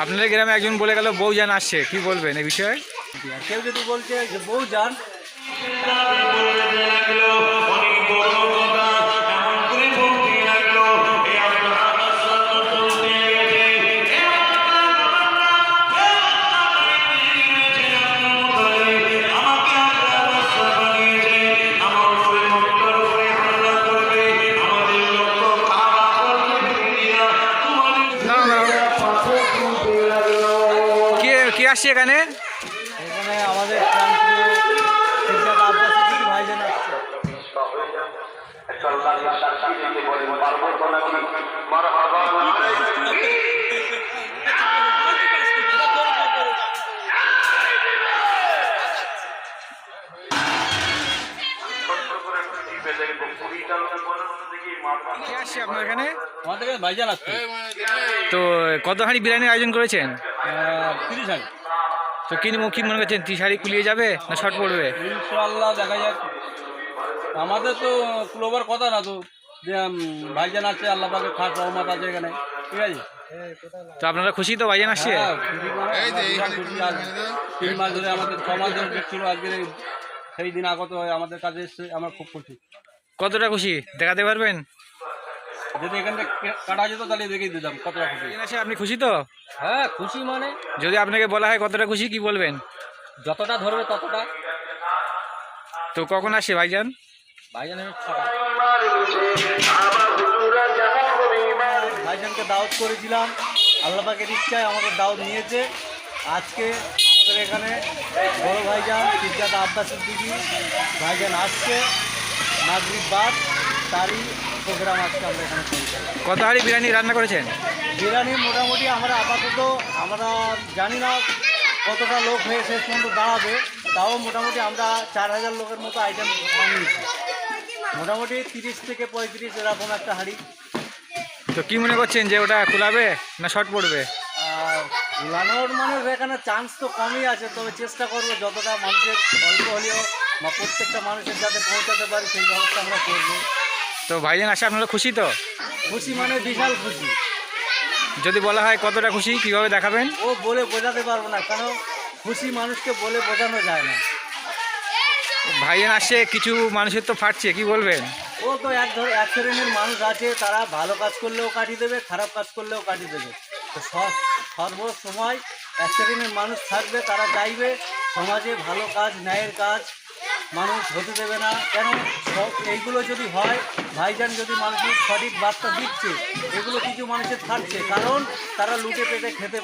আপনাদের গ্রামে একজন বলে গেল বউজান আসছে, কি বলবেন এই বিষয়ে? কেউ যদি বলছে যে বউজান, কে কে আসছে এখানে? এখানে আমাদের প্রাণপ্রিয় সিদ্ধার্থ আব্বাস সিদ্দিকী ভাইজান আসছে। কে আসছে আপনার এখানে? আমাদের এখানে ভাইজান আসছে। তো কত হাঁড়ি বিরিয়ানির আয়োজন করেছেন? 30 হাঁড়ি। তো কি মনে করছেন, 30 হাঁড়ি কুলিয়ে যাবে না শর্ট পড়বে? ইনশাআল্লাহ দেখা যাক। আমাদের তো কুলোবার কথা না তো, যে ভাইজান আছে, আল্লাহ পাকের খাস রহমত আছে এখানে, ঠিক আছে। তো আপনারা খুশি তো ভাইজান আসছে? হ্যাঁ, খুশি মানে আমরা বিরাট খুশি। আজ 3 মাস ধরে আমাদের 6 মাস ধরে দেখছিল, আজকে সেই দিন আগত হয়ে আমাদের কাছে এসছে, আমরা খুব খুশি। কতটা খুশি দেখাতে পারবেন? যদি এখান থেকে কাটা যেত তাহলে দেখেই দিতাম কতটা খুশি। ভাইজান আসে, আপনি খুশি তো? হ্যাঁ খুশি, মানে যদি আপনাকে বলা হয় কতটা খুশি, কি বলবেন? যতটা ধরবে ততটা। তো কখন আসে ভাইজান? ভাইজানের ছটা। ভাইজানকে দাওয়াত করেছিলাম, আল্লাহ পাকের ইচ্ছায় আমাদের দাওয়াত নিয়েছে। আজকে আমাদের এখানে বড় ভাইজান সিদ্ধার্থ আব্বাস সিদ্দিকী ভাইজান আসছে, মাগরিব বাদ তারই প্রোগ্রাম আজকে আমরা এখানে করছি। কত হাঁড়ি বিরিয়ানি রান্না করেছেন? বিরিয়ানি মোটামুটি আমরা আপাতত আমরা জানি না কতটা লোক হয়ে শেষ পর্যন্ত দাঁড়াবে, তাও মোটামুটি আমরা 4000 লোকের মতো আইটেম বানিয়েছি। মোটামুটি 30 থেকে 35 এরকম একটা হাঁড়ি। তো কি মনে করছেন যে ওটা কুলাবে না শর্ট পড়বে? উলানোর মানে এখানে চান্স তো কমই আছে, তবে চেষ্টা করবো যতটা মানুষের অল্প হলেও বা প্রত্যেকটা মানুষের যাতে পৌঁছাতে পারি সেই ব্যবস্থা আমরা করবো। তো ভাইজান আসে, আপনারা খুশি তো? খুশি মানে বিশাল খুশি। যদি বলা হয় কতটা খুশি, কিভাবে দেখাবেন? ও বলে বোঝাতে পারবো না, কারণ খুশি মানুষকে বলে বোঝানো যায় না। ভাইজান আসছে, কিছু মানুষের তো ফাটছে, কি বলবেন? ও তো এক শ্রেণীর মানুষ আছে, তারা ভালো কাজ করলেও কাটিয়ে দেবে, খারাপ কাজ করলেও কাটিয়ে দেবে। তো সর্বসময় এক শ্রেণীর মানুষ থাকবে, তারা চাইবে সমাজে ভালো কাজ, ন্যায়ের কাজ মানুষ হতে দেবে না। কেন এইগুলো যদি হয়, ভাইজান যদি মানুষের সঠিক বার্তা দিচ্ছে, এগুলো কিছু মানুষের থাকছে, কারণ তারা লুটে পেটে খেতে